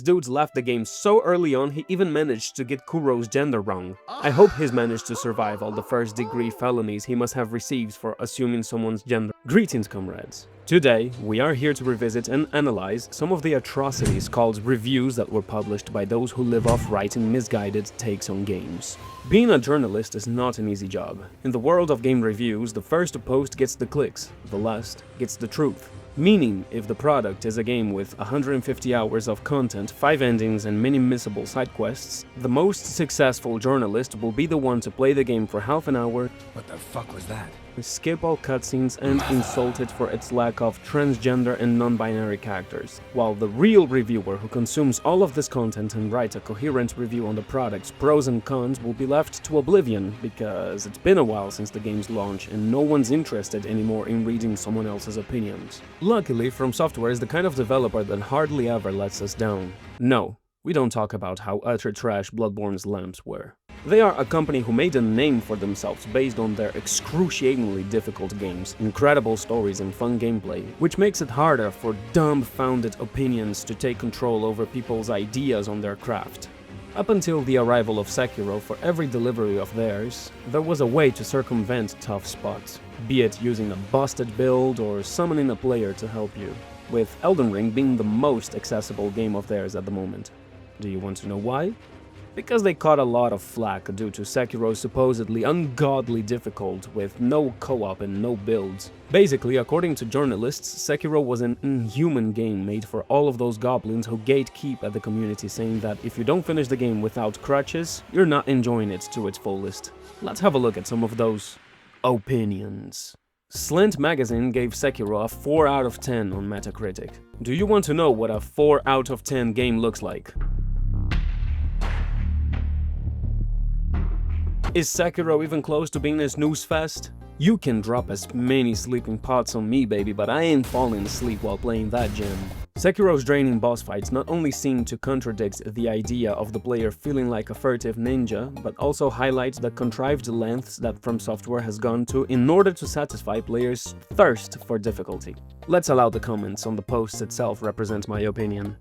dude's left the game so early on he even managed to get Kuro's gender wrong. I hope he's managed to survive all the first-degree felonies he must have received for assuming someone's gender. Greetings, comrades. Today, we are here to revisit and analyze some of the atrocities called reviews that were published by those who live off writing misguided takes on games. Being a journalist is not an easy job. In the world of game reviews, the first post gets the clicks, the last gets the truth. Meaning, if the product is a game with 150 hours of content, 5 endings and many missable side quests, the most successful journalist will be the one to play the game for half an hour. What the fuck was that? Skip all cutscenes and insult it for its lack of transgender and non-binary characters, while the real reviewer who consumes all of this content and writes a coherent review on the product's pros and cons will be left to oblivion because it's been a while since the game's launch and no one's interested anymore in reading someone else's opinions. Luckily, Fromsoftware is the kind of developer that hardly ever lets us down. No, we don't talk about how utter trash Bloodborne's lamps were. They are a company who made a name for themselves based on their excruciatingly difficult games, incredible stories and fun gameplay, which makes it harder for dumbfounded opinions to take control over people's ideas on their craft. Up until the arrival of Sekiro, for every delivery of theirs, there was a way to circumvent tough spots, be it using a busted build or summoning a player to help you, with Elden Ring being the most accessible game of theirs at the moment. Do you want to know why? Because they caught a lot of flack due to Sekiro's supposedly ungodly difficult with no co-op and no builds. Basically, according to journalists, Sekiro was an inhuman game made for all of those goblins who gatekeep at the community, saying that if you don't finish the game without crutches, you're not enjoying it to its fullest. Let's have a look at some of those opinions. Slant magazine gave Sekiro a 4 out of 10 on Metacritic. Do you want to know what a 4 out of 10 game looks like? Is Sekiro even close to being a snooze fest? You can drop as many sleeping pots on me, baby, but I ain't falling asleep while playing that gem. Sekiro's draining boss fights not only seem to contradict the idea of the player feeling like a furtive ninja, but also highlight the contrived lengths that Fromsoftware has gone to in order to satisfy players' thirst for difficulty. Let's allow the comments on the post itself represent my opinion.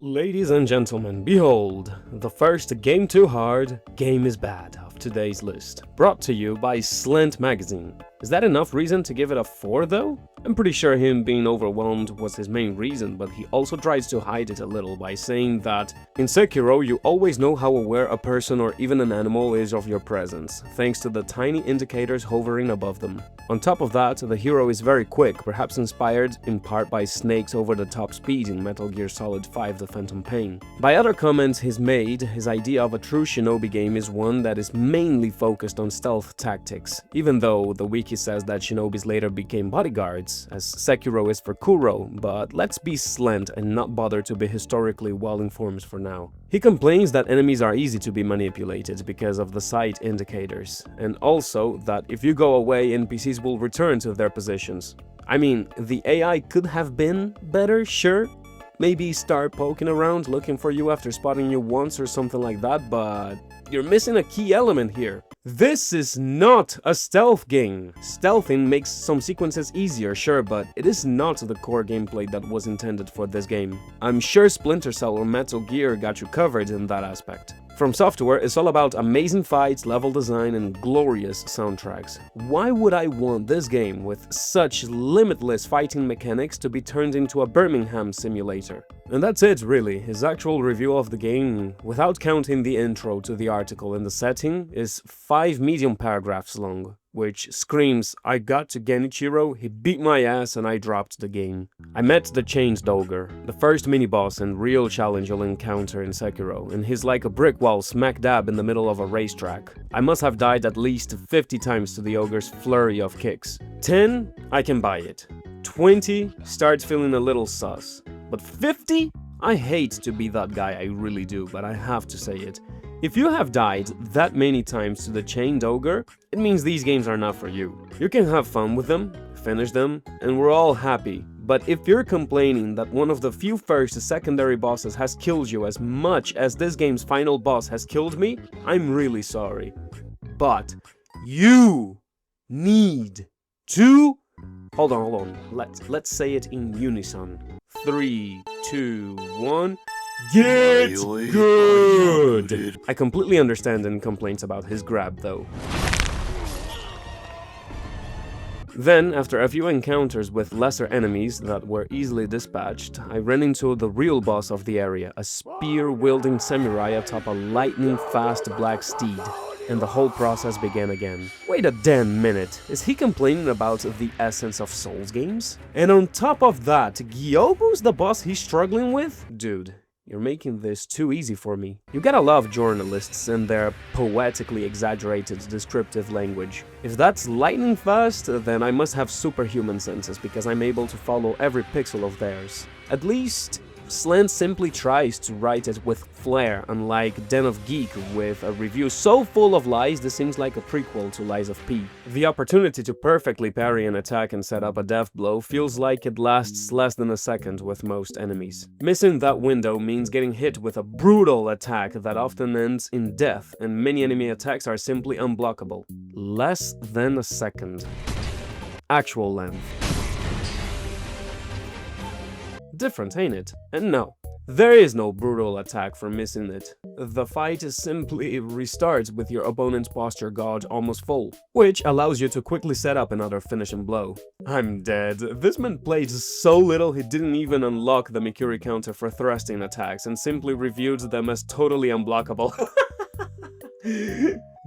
Ladies and gentlemen, behold, the first Game Too Hard, Game is Bad of today's list. Brought to you by Slant magazine. Is that enough reason to give it a 4 though? I'm pretty sure him being overwhelmed was his main reason, but he also tries to hide it a little by saying that in Sekiro you always know how aware a person or even an animal is of your presence, thanks to the tiny indicators hovering above them. On top of that, the hero is very quick, perhaps inspired in part by Snake's over-the-top speed in Metal Gear Solid 5: The Phantom Pain. By other comments he's made, his idea of a true shinobi game is one that is mainly focused on stealth tactics, even though the wiki says that shinobis later became bodyguards, as Sekiro is for Kuro, but let's be Slant and not bother to be historically well-informed for now. He complains that enemies are easy to be manipulated because of the sight indicators, and also that if you go away, NPCs will return to their positions. I mean, the AI could have been better, sure. Maybe start poking around looking for you after spotting you once or something like that, but you're missing a key element here. This is not a stealth game. Stealthing makes some sequences easier, sure, but it is not the core gameplay that was intended for this game. I'm sure Splinter Cell or Metal Gear got you covered in that aspect. Fromsoftware is all about amazing fights, level design, and glorious soundtracks. Why would I want this game with such limitless fighting mechanics to be turned into a Birmingham simulator? And that's it, really. His actual review of the game, without counting the intro to the article and the setting, is 5 medium paragraphs long, which screams, I got to Genichiro, he beat my ass and I dropped the game. I met the Changed Ogre, the first mini-boss and real challenge you'll encounter in Sekiro, and he's like a brick wall smack dab in the middle of a racetrack. I must have died at least 50 times to the ogre's flurry of kicks. 10? I can buy it. 20? Starts feeling a little sus. But 50? I hate to be that guy, I really do, but I have to say it. If you have died that many times to the Chained Ogre, it means these games are not for you. You can have fun with them, finish them, and we're all happy. But if you're complaining that one of the few first and secondary bosses has killed you as much as this game's final boss has killed me, I'm really sorry. But you need to... Hold on. Let's say it in unison. 3, 2, 1... Get good! I completely understand any complaints about his grab, though. Then, after a few encounters with lesser enemies that were easily dispatched, I ran into the real boss of the area, a spear-wielding samurai atop a lightning-fast black steed, and the whole process began again. Wait a damn minute, is he complaining about the essence of Souls games? And on top of that, Gyobu's the boss he's struggling with? Dude. You're making this too easy for me. You gotta love journalists and their poetically exaggerated descriptive language. If that's lightning fast, then I must have superhuman senses because I'm able to follow every pixel of theirs. At least, Slant simply tries to write it with flair, unlike Den of Geek with a review so full of lies this seems like a prequel to Lies of P. The opportunity to perfectly parry an attack and set up a death blow feels like it lasts less than a second with most enemies. Missing that window means getting hit with a brutal attack that often ends in death, and many enemy attacks are simply unblockable. Less than a second. Actual length. Different, ain't it? And no, there is no brutal attack for missing it. The fight simply restarts with your opponent's posture gauge almost full, which allows you to quickly set up another finishing blow. I'm dead. This man played so little he didn't even unlock the Mikuri counter for thrusting attacks and simply reviewed them as totally unblockable.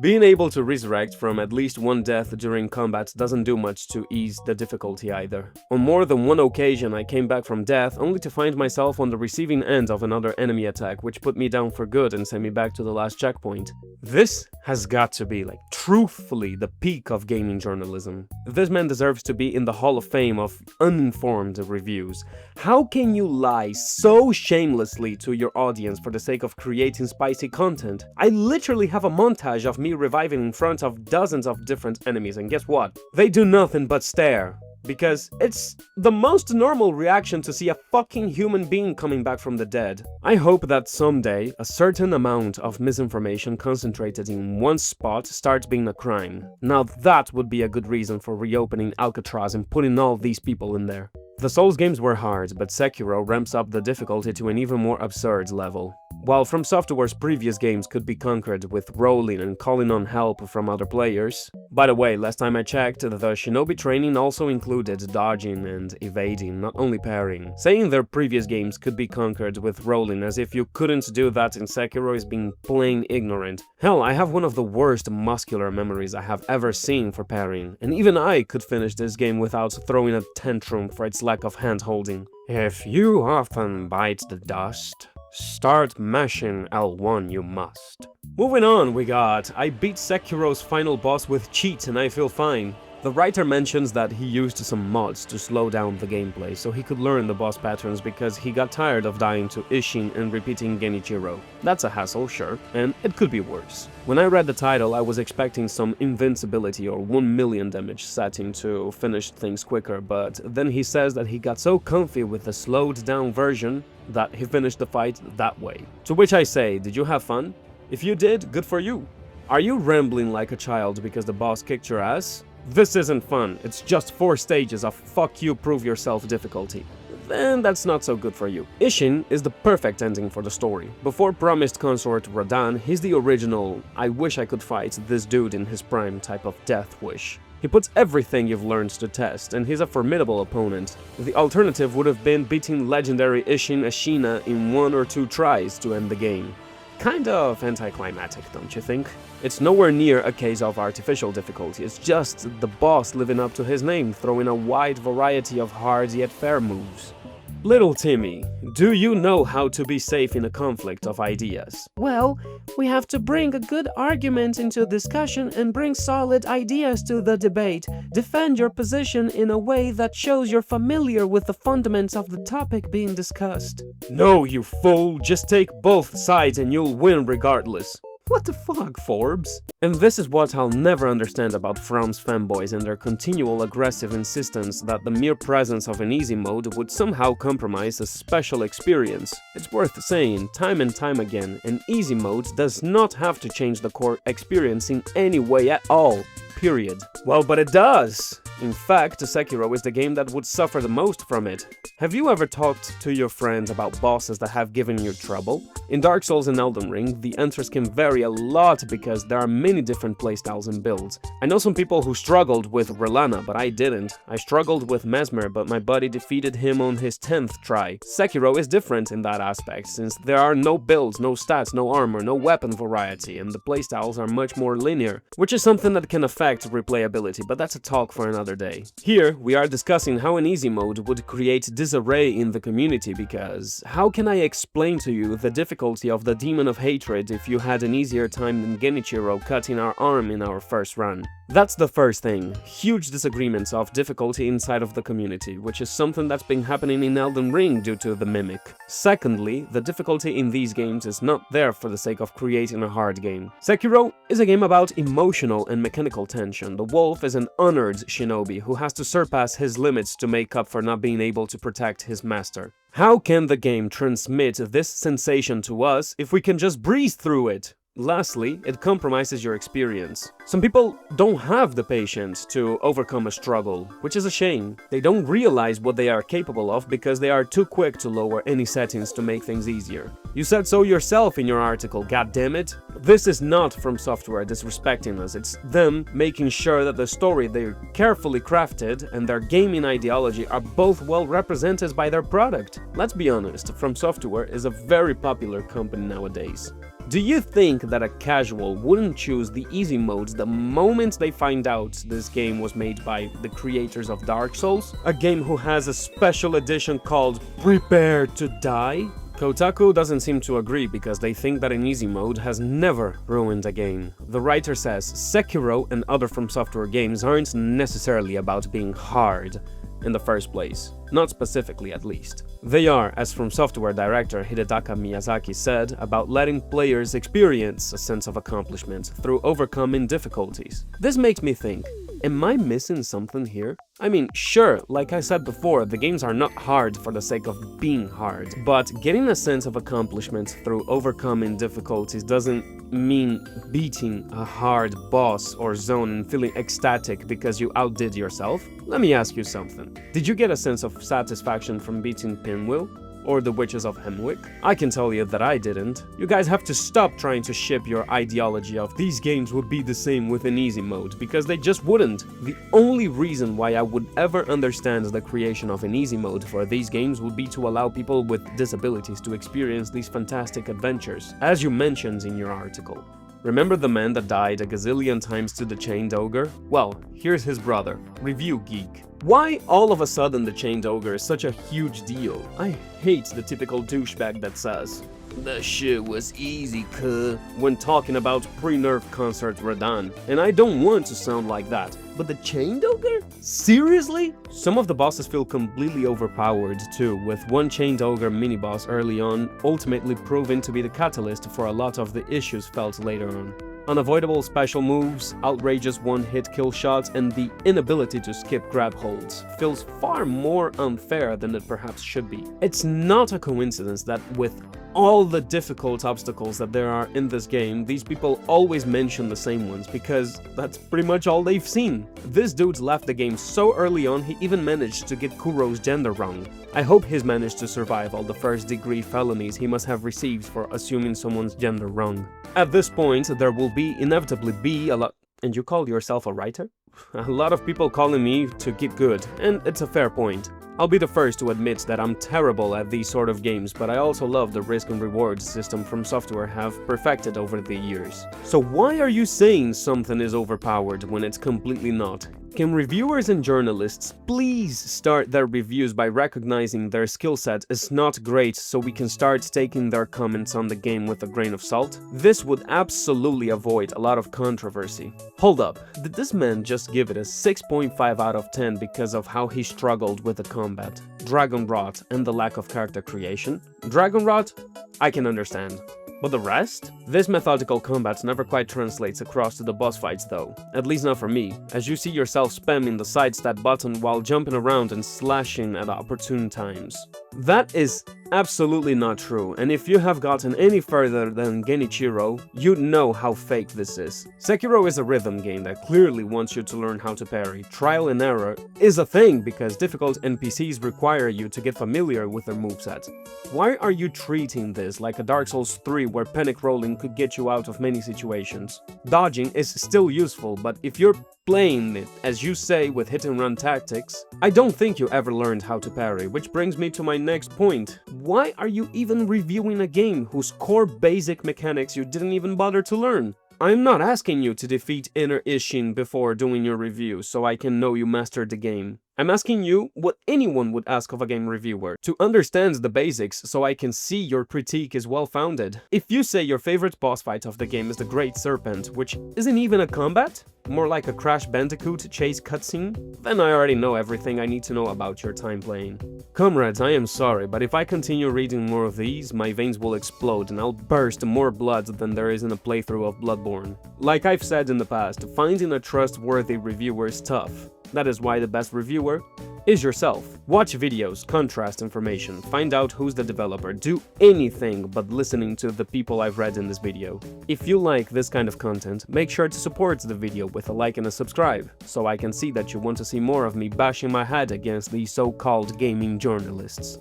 Being able to resurrect from at least one death during combat doesn't do much to ease the difficulty either. On more than one occasion I came back from death only to find myself on the receiving end of another enemy attack which put me down for good and sent me back to the last checkpoint. This has got to be, like, truthfully the peak of gaming journalism. This man deserves to be in the Hall of Fame of uninformed reviews. How can you lie so shamelessly to your audience for the sake of creating spicy content? I literally have a montage of me reviving in front of dozens of different enemies, and guess what? They do nothing but stare. Because it's the most normal reaction to see a fucking human being coming back from the dead. I hope that someday a certain amount of misinformation concentrated in one spot starts being a crime. Now that would be a good reason for reopening Alcatraz and putting all these people in there. The Souls games were hard, but Sekiro ramps up the difficulty to an even more absurd level. While Fromsoftware's previous games could be conquered with rolling and calling on help from other players. By the way, last time I checked, the shinobi training also included dodging and evading, not only parrying. Saying their previous games could be conquered with rolling as if you couldn't do that in Sekiro is being plain ignorant. Hell, I have one of the worst muscular memories I have ever seen for parrying, and even I could finish this game without throwing a tantrum for its lack of hand-holding. If you often bite the dust, start mashing L1 you must. Moving on, we got I beat Sekiro's final boss with cheat and I feel fine. The writer mentions that he used some mods to slow down the gameplay so he could learn the boss patterns because he got tired of dying to Ishin and repeating Genichiro. That's a hassle, sure, and it could be worse. When I read the title, I was expecting some invincibility or 1 million damage setting to finish things quicker, but then he says that he got so comfy with the slowed down version that he finished the fight that way. To which I say, did you have fun? If you did, good for you. Are you rambling like a child because the boss kicked your ass? This isn't fun, it's just 4 stages of fuck you prove yourself difficulty. Then that's not so good for you. Ishin is the perfect ending for the story. Before promised consort Radan, he's the original I wish I could fight this dude in his prime type of death wish. He puts everything you've learned to test, and he's a formidable opponent. The alternative would have been beating legendary Ishin Ashina in 1 or 2 tries to end the game. Kind of anticlimactic, don't you think? It's nowhere near a case of artificial difficulty, it's just the boss living up to his name, throwing a wide variety of hard yet fair moves. Little Timmy, do you know how to be safe in a conflict of ideas? Well, we have to bring a good argument into discussion and bring solid ideas to the debate. Defend your position in a way that shows you're familiar with the fundamentals of the topic being discussed. No, you fool, just take both sides and you'll win regardless. What the fuck, Forbes? And this is what I'll never understand about From's fanboys and their continual aggressive insistence that the mere presence of an easy mode would somehow compromise a special experience. It's worth saying, time and time again, an easy mode does not have to change the core experience in any way at all. period. Well, but it does! In fact, Sekiro is the game that would suffer the most from it. Have you ever talked to your friends about bosses that have given you trouble? In Dark Souls and Elden Ring, the answers can vary a lot because there are many different playstyles and builds. I know some people who struggled with Relana, but I didn't. I struggled with Mesmer, but my buddy defeated him on his 10th try. Sekiro is different in that aspect, since there are no builds, no stats, no armor, no weapon variety, and the playstyles are much more linear, which is something that can affect replayability, but that's a talk for another day. Here, we are discussing how an easy mode would create disarray in the community, because how can I explain to you the difficulty of the Demon of Hatred if you had an easier time than Genichiro cutting our arm in our first run? That's the first thing, huge disagreements of difficulty inside of the community, which is something that's been happening in Elden Ring due to the Mimic. Secondly, the difficulty in these games is not there for the sake of creating a hard game. Sekiro is a game about emotional and mechanical tension. The wolf is an honored shinobi who has to surpass his limits to make up for not being able to protect his master. How can the game transmit this sensation to us if we can just breeze through it? Lastly, it compromises your experience. Some people don't have the patience to overcome a struggle, which is a shame. They don't realize what they are capable of because they are too quick to lower any settings to make things easier. You said so yourself in your article, goddammit. This is not Fromsoftware disrespecting us, it's them making sure that the story they're carefully crafted and their gaming ideology are both well represented by their product. Let's be honest, Fromsoftware is a very popular company nowadays. Do you think that a casual wouldn't choose the easy modes the moment they find out this game was made by the creators of Dark Souls? A game who has a special edition called Prepare to Die? Kotaku doesn't seem to agree because they think that an easy mode has never ruined a game. The writer says Sekiro and other Fromsoftware games aren't necessarily about being hard in the first place. Not specifically, at least. They are, as Fromsoftware director Hidetaka Miyazaki said, about letting players experience a sense of accomplishment through overcoming difficulties. This makes me think, am I missing something here? I mean, sure, like I said before, the games are not hard for the sake of being hard, but getting a sense of accomplishment through overcoming difficulties doesn't mean beating a hard boss or zone and feeling ecstatic because you outdid yourself. Let me ask you something. Did you get a sense of satisfaction from beating Pinwheel? Or the Witches of Hemwick? I can tell you that I didn't. You guys have to stop trying to ship your ideology of these games would be the same with an easy mode, because they just wouldn't. The only reason why I would ever understand the creation of an easy mode for these games would be to allow people with disabilities to experience these fantastic adventures, as you mentioned in your article. Remember the man that died a gazillion times to the Chained Ogre? Well, here's his brother. Review Geek. Why all of a sudden the Chained Ogre is such a huge deal? I hate the typical douchebag that says, "That shit was easy, cuh," when talking about pre-nerf concert Radahn. And I don't want to sound like that. But the Chained Ogre? Seriously? Some of the bosses feel completely overpowered too, with one Chained Ogre mini-boss early on ultimately proving to be the catalyst for a lot of the issues felt later on. Unavoidable special moves, outrageous one-hit kill shots, and the inability to skip grab holds feels far more unfair than it perhaps should be. It's not a coincidence that with all the difficult obstacles that there are in this game, these people always mention the same ones because that's pretty much all they've seen. This dude left the game so early on he even managed to get Kuro's gender wrong. I hope he's managed to survive all the first-degree felonies he must have received for assuming someone's gender wrong. At this point, there will inevitably be a lot— And you call yourself a writer? A lot of people calling me to get good, and it's a fair point. I'll be the first to admit that I'm terrible at these sort of games, but I also love the risk and reward system Fromsoftware have perfected over the years. So why are you saying something is overpowered when it's completely not? Can reviewers and journalists please start their reviews by recognizing their skill set is not great so we can start taking their comments on the game with a grain of salt? This would absolutely avoid a lot of controversy. Hold up, did this man just give it a 6.5 out of 10 because of how he struggled with the combat, Dragon Rot, and the lack of character creation? Dragon Rot? I can understand. But the rest? This methodical combat never quite translates across to the boss fights though, at least not for me, as you see yourself spamming the sidestep button while jumping around and slashing at opportune times. That is absolutely not true, and if you have gotten any further than Genichiro, you know how fake this is. Sekiro is a rhythm game that clearly wants you to learn how to parry. Trial and error is a thing because difficult NPCs require you to get familiar with their moveset. Why are you treating this like a Dark Souls 3 where panic rolling could get you out of many situations? Dodging is still useful, but if you're playing it, as you say, with hit-and-run tactics, I don't think you ever learned how to parry, which brings me to my next point. Why are you even reviewing a game whose core basic mechanics you didn't even bother to learn? I'm not asking you to defeat Inner Ishin before doing your review so I can know you mastered the game. I'm asking you what anyone would ask of a game reviewer, to understand the basics so I can see your critique is well-founded. If you say your favorite boss fight of the game is the Great Serpent, which isn't even a combat, more like a Crash Bandicoot chase cutscene, then I already know everything I need to know about your time playing. Comrades, I am sorry, but if I continue reading more of these, my veins will explode and I'll burst more blood than there is in a playthrough of Bloodborne. Like I've said in the past, finding a trustworthy reviewer is tough. That is why the best reviewer is yourself. Watch videos, contrast information, find out who's the developer, do anything but listening to the people I've read in this video. If you like this kind of content, make sure to support the video with a like and a subscribe, so I can see that you want to see more of me bashing my head against these so-called gaming journalists.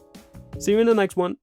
See you in the next one.